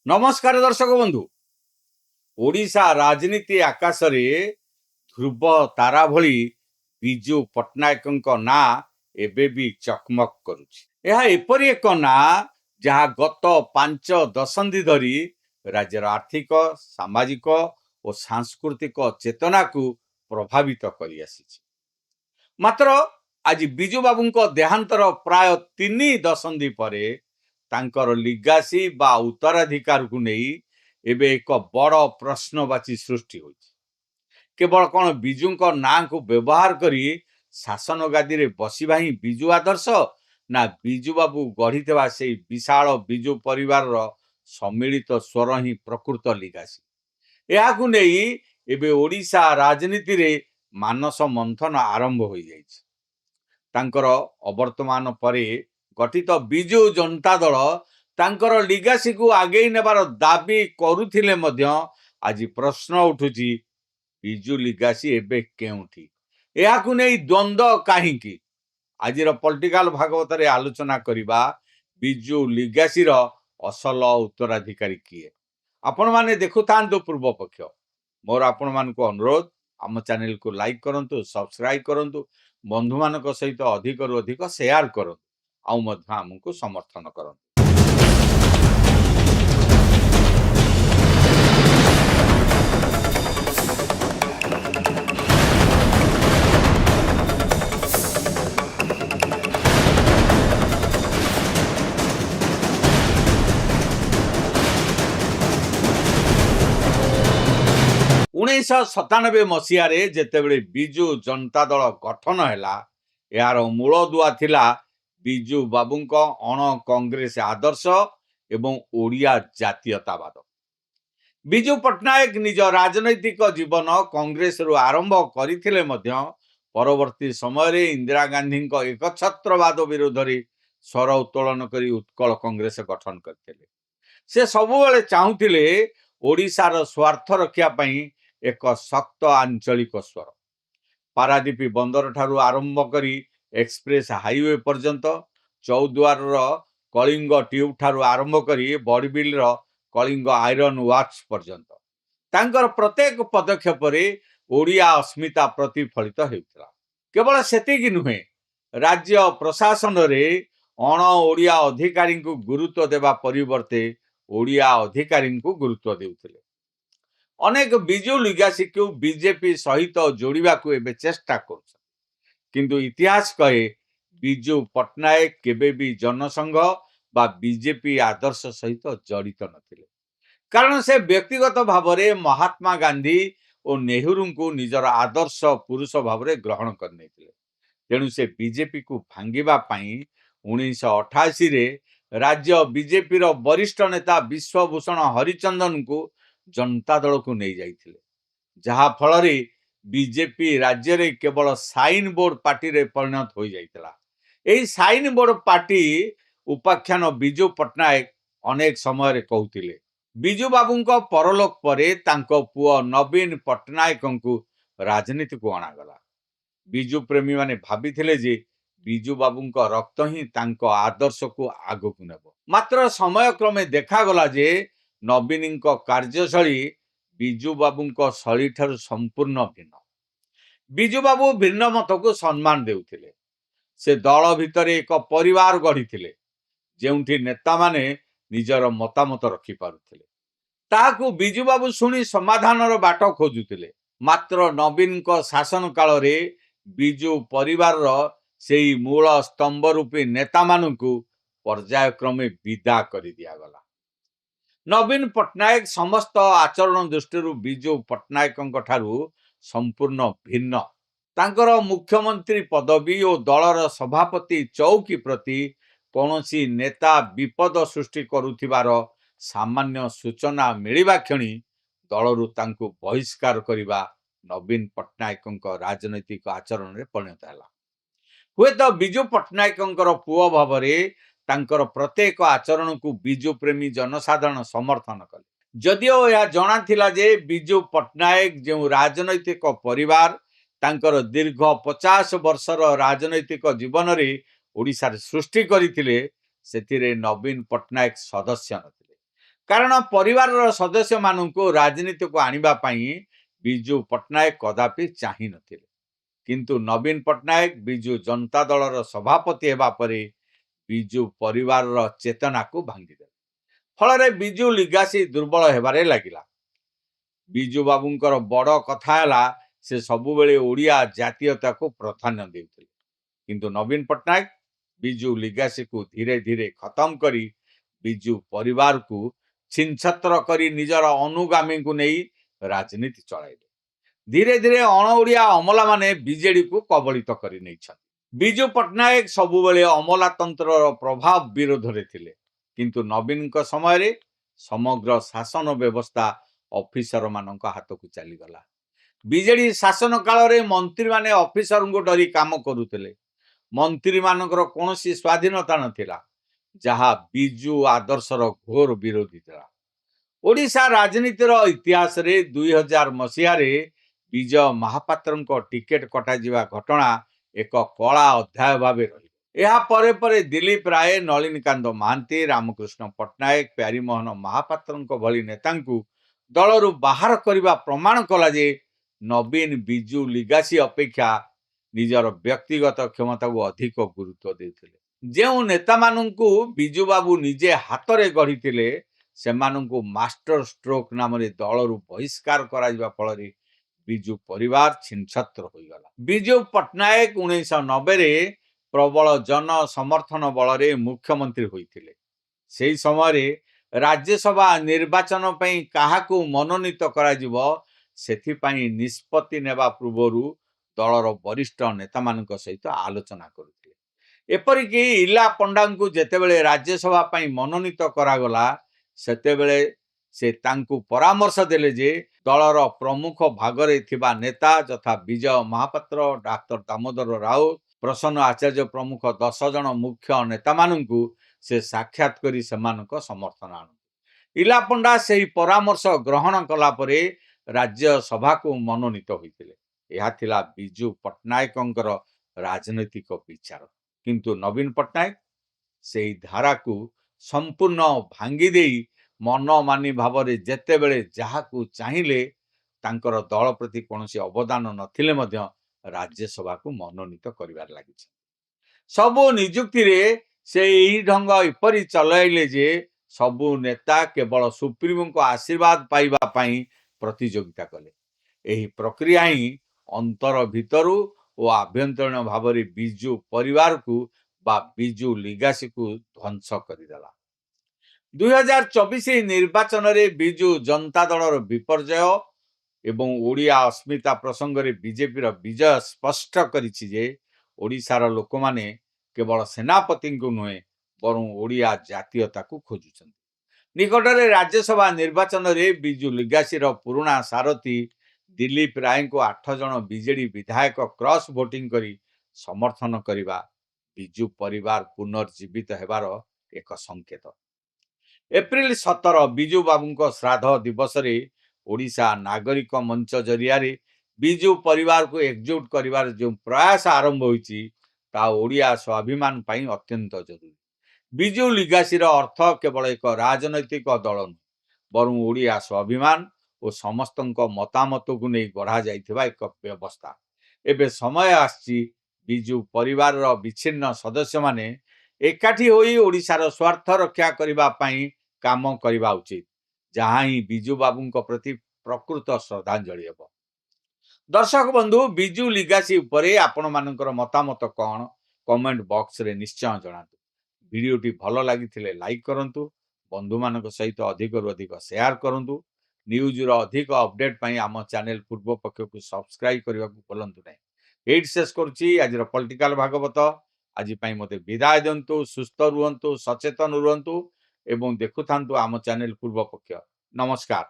नमस्कार दर्शक बंधु। ओडिशा राजनीति आकाश रे ध्रुव तारा भली विजु पट्टनायक ना एबे भी चकमक करुछि। यह एपरी एक ना जहाँ गत 5 दशंधि धरी राज्यर आर्थिक सामाजिक और सांस्कृतिक चेतना को प्रभावित करि आसिछि। मात्र आज बिजु बाबू देहांतर प्राय 3 दशंधि परे तांकर लिगासी बा उत्तराधिकार को नहीं एबे एक बड़ प्रश्नवाची सृष्टि होइछि। केवल कौन बिजु ना को व्यवहार करी शासन गादी रे बसिबा ही बिजु आदर्श ना बिजु बाबू गढ़ी से विशाल बिजु परिवार सम्मिलित स्वर ही प्रकृत लिगासी। यह नहीं एबे ओडिशा राजनीति रे मानस मंथन आरंभ हो जाइछि। तांकर अवर्तमान परे गठित बिजु जनता दल तांकर लिगासी को आगे नेबार दाबी करुथिले मध्य आज प्रश्न उठुची बिजु लिगासी एबे केउठी, एहाकु नै द्वंद्व काहींकी। आजिर पॉलिटिकल भागवत रे आलोचना करिबा बिजु लिगासी रो असल उत्तराधिकारी किए। आपण माने देखुथांतु पूर्व पक्ष। मोर आपण मान को अनुरोध, आम चैनल को लाइक करंतु, सब्सक्राइब करंतु, बंधु मानक सहित अधिक रु अधिक शेयर करंतु, आउ मध्य हमको समर्थन करंतु। 1997 मसीह जेतेबेले बिजु जनता दल गठन हैला, यार मूल दुआ थिला बिजु बाबूंक अण कांग्रेस आदर्श एवं ओडिया जातीयतावाद। बिजु पट्टनायक निज राजनैतिक जीवन कांग्रेस रु आरंभ करथिले मध्य परवर्ती समय रे इंदिरा गांधी एकछत्रवाद विरोध रे स्वर उत्तोलन करी उत्कल कांग्रेस गठन करथिले। से सबुबेले चाहुथिले ओडिशार स्वार्थ रक्षा पई एक शक्त आंचलिक स्वर। पारादीपी बंदर ठारू आरंभ करी एक्सप्रेस हाईवे पर्यंत, चौद्वार कलिंग ट्यूब ठारू आरंभ करी बड़बिल कलिंग आयरन वर्क्स पर्यंत तांकर प्रत्येक पदक्षेप रे ओडिया अस्मिता प्रतिफलित हेउतला। केवल सेतिकी नुहे, राज्य प्रशासन रे अण ओडिया अधिकारी को गुरुत्व देवा परिवर्ते ओडिया अधिकारी को गुरुत्व देउथिले। अनेक बिजु लिगासी को बीजेपी सहित जोड़िबा को एबे चेष्टा कर, किंतु इतिहास कहे बिजु पट्टनायक केबे भी जनसंघ बा बीजेपी आदर्श सहित जड़ित नथिले। कारण से व्यक्तिगत भाव में महात्मा गांधी और नेहरू को निजर आदर्श पुरुष भाव में ग्रहण करने। तेणु से बीजेपी को भांगिबा पई 1988 रे राज्य बीजेपी रो वरिष्ठ नेता विश्वभूषण हरिचंदन को जनता दल को नहीं जाइथिले, जहा फल रे बीजेपी राज्य रे केवल साइन बोर्ड पार्टी रे परिणत हो जाइतला। एही साइन बोर्ड पार्टी उपाख्यान बिजु पट्टनायक अनेक समय रे कहउतिले बिजु बाबूंको परलोक परे तांको पुओ नवीन पट्टनायक को राजनीति को अणागला। बिजु प्रेमी माने भाबिथिले जे बिजु बाबूंको रक्त ही तांको आदर्श को आगो को नेबो। मात्र समय क्रमे देखागला जे नवीनଙ୍କ कार्यशैली बिजु बाबूंको शैली ठारू संपूर्ण भिन्न। बिजु बाबू भिन्न मत को सम्मान देउथिले। से दल भितर एक परिवार गढ़ी, जेउठी नेता माने निजर मतामत रखि पारुथिले। ताहाकू बिजु बाबू सुनी समाधान रो बाट खोजुथिले। मात्र नवीन को शासन काल रे बिजु परिवार रो सेही मूल स्तंभ रूपी नेता मानकू पर्यायक्रमे विदा करि दिया गला। नवीन पट्टनायक समस्त आचरण दृष्टि बिजु पट्टनायक ठारू संपूर्ण भिन्न। तांकर मुख्यमंत्री पदवी और दलर सभापति चौकी प्रति कौनसी नेता विपद सृष्टि करुथिबार सामान्य सूचना मिलिबा क्षणी दलरू तांको बहिष्कार करिबा नवीन पट्टनायक राजनैतिक आचरण रे परिणत हैला। हुए तो बिजु पट्टनायक पुओ भाव में तांकर प्रत्येक आचरण को बिजु प्रेमी जनसाधारण समर्थन कले। जदिओ यह जना थिला जे बिजु पट्टनायक जो राजनैतिक परिवार तांकर दीर्घ 50 वर्षर राजनैतिक जीवन रे ओडिशा सृष्टि करथिले, सेतिरे नवीन पट्टनायक सदस्य नथिले। କାରଣ ପରିବାରର ସଦସ୍ୟମାନଙ୍କୁ ରାଜନୀତିକୁ ଆଣିବା ପାଇଁ ବିଜୁ ପଟ୍ଟନାୟକ କଦାପି ଚାହିଁ ନଥିଲେ। କିନ୍ତୁ ନବୀନ ପଟ୍ଟନାୟକ ବିଜୁ ଜନତା ଦଳର ସଭାପତି ହେବା ପରେ ବିଜୁ ପରିବାରର ଚେତନାକୁ ଭାଙ୍ଗିଦେଲେ। ଫଳରେ ବିଜୁ ଲିଗାସି ଦୁର୍ବଳ ହେବାରେ ଲାଗିଲା। ବିଜୁ ବାବୁଙ୍କର ବଡ଼ କଥା ହେଲା ସେ ସବୁବେଳେ ଓଡ଼ିଆ ଜାତୀୟତାକୁ ପ୍ରାଧାନ୍ୟ ଦେଉଥିଲେ। କିନ୍ତୁ ନବୀନ ପଟ୍ଟନାୟକ ବିଜୁ ଲିଗାସିକୁ ଧୀରେ ଧୀରେ ଖତମ କରି ବିଜୁ ପରିବାରକୁ ଛିନ୍ଛତ୍ର କରି ନିଜର ଅନୁଗାମୀଙ୍କୁ ନେଇ ରାଜନୀତି ଚଳାଇଲେ। ଧୀରେ ଧୀରେ ଅଣଓଡ଼ିଆ ଅମଲାମାନେ ବିଜେଡିକୁ କବଳିତ କରି ନେଇଛନ୍ତି। ବିଜୁ ପଟ୍ଟନାୟକ ସବୁବେଳେ ଅମଲାତନ୍ତ୍ରର ପ୍ରଭାବ ବିରୋଧରେ ଥିଲେ। କିନ୍ତୁ ନବୀନଙ୍କ ସମୟରେ ସମଗ୍ର ଶାସନ ବ୍ୟବସ୍ଥା ଅଫିସରମାନଙ୍କ ହାତକୁ ଚାଲିଗଲା। ବିଜେଡି ଶାସନ କାଳରେ ମନ୍ତ୍ରୀମାନେ ଅଫିସରଙ୍କୁ ଡରି କାମ କରୁଥିଲେ। ମନ୍ତ୍ରୀମାନଙ୍କର କୌଣସି ସ୍ୱାଧୀନତା ନଥିଲା, ଯାହା ବିଜୁ ଆଦର୍ଶର ଘୋର ବିରୋଧୀ ଥିଲା। ଓଡ଼ିଶା ରାଜନୀତିର ଇତିହାସରେ 2000 ମସିହାରେ ବିଜୟ ମହାପାତ୍ରଙ୍କ ଟିକେଟ କଟାଯିବା ଘଟଣା ଏକ କଳା ଅଧ୍ୟାୟ ଭାବେ ରହିବ। ଏହା ପରେ ପରେ ଦିଲ୍ଲୀପ ରାୟ, ନଳିନୀକାନ୍ତ ମହାନ୍ତି, ରାମକୃଷ୍ଣ ପଟ୍ଟନାୟକ, ପ୍ୟାରୀମୋହନ ମହାପାତ୍ରଙ୍କ ଭଳି ନେତାଙ୍କୁ ଦଳରୁ ବାହାର କରିବା ପ୍ରମାଣ କଲା ଯେ ନବୀନ ବିଜୁ ଲିଗାସି ଅପେକ୍ଷା ନିଜର ବ୍ୟକ୍ତିଗତ କ୍ଷମତାକୁ ଅଧିକ ଗୁରୁତ୍ୱ ଦେଉଥିଲେ। ଯେଉଁ ନେତାମାନଙ୍କୁ ବିଜୁବାବୁ ନିଜେ ହାତରେ ଗଢ଼ିଥିଲେ ସେମାନଙ୍କୁ ମାଷ୍ଟର ଷ୍ଟ୍ରୋକ୍ ନାମରେ ଦଳରୁ ବହିଷ୍କାର କରାଯିବା ଫଳରେ ବିଜୁ ପରିବାର ଛିନ୍ଛତ୍ର ହୋଇଗଲା। ବିଜୁ ପଟ୍ଟନାୟକ 1990ରେ ପ୍ରବଳ ଜନ ସମର୍ଥନ ବଳରେ ମୁଖ୍ୟମନ୍ତ୍ରୀ ହୋଇଥିଲେ। ସେହି ସମୟରେ ରାଜ୍ୟସଭା ନିର୍ବାଚନ ପାଇଁ କାହାକୁ ମନୋନୀତ କରାଯିବ ସେଥିପାଇଁ ନିଷ୍ପତ୍ତି ନେବା ପୂର୍ବରୁ ଦଳର ବରିଷ୍ଠ ନେତାମାନଙ୍କ ସହିତ ଆଲୋଚନା କରୁଥିଲେ। ଏପରିକି ଇଲା ପଣ୍ଡାଙ୍କୁ ଯେତେବେଳେ ରାଜ୍ୟସଭା ପାଇଁ ମନୋନୀତ କରାଗଲା ସେତେବେଳେ ସେ ତାଙ୍କୁ ପରାମର୍ଶ ଦେଲେ ଯେ ଦଳର ପ୍ରମୁଖ ଭାଗରେ ଥିବା ନେତା ଯଥା ବିଜୟ ମହାପାତ୍ର, ଡାକ୍ତର ଦାମୋଦର ରାଉତ, ପ୍ରସନ୍ନ ଆଚାର୍ଯ୍ୟ ପ୍ରମୁଖ 10 ଜଣ ମୁଖ୍ୟ ନେତାମାନଙ୍କୁ ସେ ସାକ୍ଷାତ କରି ସେମାନଙ୍କ ସମର୍ଥନ ଆଣନ୍ତି। ଇଲା ପଣ୍ଡା ସେହି ପରାମର୍ଶ ଗ୍ରହଣ କଲା ପରେ ରାଜ୍ୟସଭାକୁ ମନୋନୀତ ହୋଇଥିଲେ। ଏହା ଥିଲା ବିଜୁ ପଟ୍ଟନାୟକଙ୍କର ରାଜନୈତିକ ବିଚାର। କିନ୍ତୁ ନବୀନ ପଟ୍ଟନାୟକ ସେହି ଧାରାକୁ ସମ୍ପୂର୍ଣ୍ଣ ଭାଙ୍ଗି ଦେଇ ମନମାନି ଭାବରେ ଯେତେବେଳେ ଯାହାକୁ ଚାହିଁଲେ ତାଙ୍କର ଦଳ ପ୍ରତି କୌଣସି ଅବଦାନ ନଥିଲେ ମଧ୍ୟ ରାଜ୍ୟସଭାକୁ ମନୋନୀତ କରିବାରେ ଲାଗିଛନ୍ତି। ସବୁ ନିଯୁକ୍ତିରେ ସେ ଏହି ଢଙ୍ଗ ଏପରି ଚଲାଇଲେ ଯେ ସବୁ ନେତା କେବଳ ସୁପ୍ରିମୋଙ୍କ ଆଶୀର୍ବାଦ ପାଇବା ପାଇଁ ପ୍ରତିଯୋଗିତା କଲେ। ଏହି ପ୍ରକ୍ରିୟା ହିଁ ଅନ୍ତର ଭିତରୁ ଓ ଆଭ୍ୟନ୍ତରୀଣ ଭାବରେ ବିଜୁ ପରିବାରକୁ ବା ବିଜୁ ଲିଗାସିକୁ ଧ୍ୱଂସ କରିଦେଲା। 2024 ନିର୍ବାଚନରେ ବିଜୁ ଜନତା ଦଳର ବିପର୍ଯ୍ୟୟ ଏବଂ ଓଡ଼ିଆ ଅସ୍ମିତା ପ୍ରସଙ୍ଗରେ ବିଜେପିର ବିଜୟ ସ୍ପଷ୍ଟ କରିଛି ଯେ ଓଡ଼ିଶାର ଲୋକମାନେ କେବଳ ସେନାପତିଙ୍କୁ ନୁହେଁ ବରଂ ଓଡ଼ିଆ ଜାତୀୟତାକୁ ଖୋଜୁଛନ୍ତି। ନିକଟରେ ରାଜ୍ୟସଭା ନିର୍ବାଚନରେ ବିଜୁ ଲିଗାସିର ପୁରୁଣା ସାରଥୀ ଦିଲ୍ଲୀପ ରାୟଙ୍କୁ 8 ଜଣ ବିଜେଡି ବିଧାୟକ କ୍ରସ୍ ଭୋଟିଂ କରି ସମର୍ଥନ କରିବା ବିଜୁ ପରିବାର ପୁନର୍ଜୀବିତ ହେବାର ଏକ ସଂକେତ। ଏପ୍ରିଲ 17 ବିଜୁ ବାବୁଙ୍କ ଶ୍ରାଦ୍ଧ ଦିବସରେ ଓଡ଼ିଶା ନାଗରିକ ମଞ୍ଚ ଜରିଆରେ ବିଜୁ ପରିବାରକୁ ଏକଜୁଟ କରିବାର ଯେଉଁ ପ୍ରୟାସ ଆରମ୍ଭ ହୋଇଛି ତାହା ଓଡ଼ିଆ ସ୍ୱାଭିମାନ ପାଇଁ ଅତ୍ୟନ୍ତ ଜରୁରୀ। ବିଜୁ ଲିଗାସିର ଅର୍ଥ କେବଳ ଏକ ରାଜନୈତିକ ଦଳ ନୁହେଁ ବରଂ ଓଡ଼ିଆ ସ୍ୱାଭିମାନ ଓ ସମସ୍ତଙ୍କ ମତାମତକୁ ନେଇ ଗଢ଼ାଯାଇଥିବା ଏକ ବ୍ୟବସ୍ଥା। ଏବେ ସମୟ ଆସିଛି ବିଜୁ ପରିବାରର ବିଚ୍ଛିନ୍ନ ସଦସ୍ୟମାନେ ଏକାଠି ହୋଇ ଓଡ଼ିଶାର ସ୍ୱାର୍ଥ ରକ୍ଷା କରିବା ପାଇଁ କାମ କରିବା ଉଚିତ, ଯାହା ହିଁ ବିଜୁ ବାବୁଙ୍କ ପ୍ରତି ପ୍ରକୃତ ଶ୍ରଦ୍ଧାଞ୍ଜଳି ହେବ। ଦର୍ଶକ ବନ୍ଧୁ, ବିଜୁ ଲିଗାସି ଉପରେ ଆପଣମାନଙ୍କର ମତାମତ କ'ଣ କମେଣ୍ଟ ବକ୍ସରେ ନିଶ୍ଚୟ ଜଣାନ୍ତୁ। ଭିଡ଼ିଓଟି ଭଲ ଲାଗିଥିଲେ ଲାଇକ୍ କରନ୍ତୁ, ବନ୍ଧୁମାନଙ୍କ ସହିତ ଅଧିକରୁ ଅଧିକ ସେୟାର କରନ୍ତୁ। ନ୍ୟୁଜ୍ର ଅଧିକ ଅପଡେଟ୍ ପାଇଁ ଆମ ଚ୍ୟାନେଲ ପୂର୍ବ ପକ୍ଷକୁ ସବସ୍କ୍ରାଇବ୍ କରିବାକୁ ଭୁଲନ୍ତୁ ନାହିଁ। ଏଇଠି ଶେଷ କରୁଛି ଆଜିର ପଲିଟିକାଲ ଭାଗବତ। ଆଜି ପାଇଁ ମୋତେ ବିଦାୟ ଦିଅନ୍ତୁ। ସୁସ୍ଥ ରୁହନ୍ତୁ, ସଚେତନ ରୁହନ୍ତୁ ଏବଂ ଦେଖୁଥାନ୍ତୁ ଆମ ଚ୍ୟାନେଲ ପୂର୍ବ ପକ୍ଷ। ନମସ୍କାର।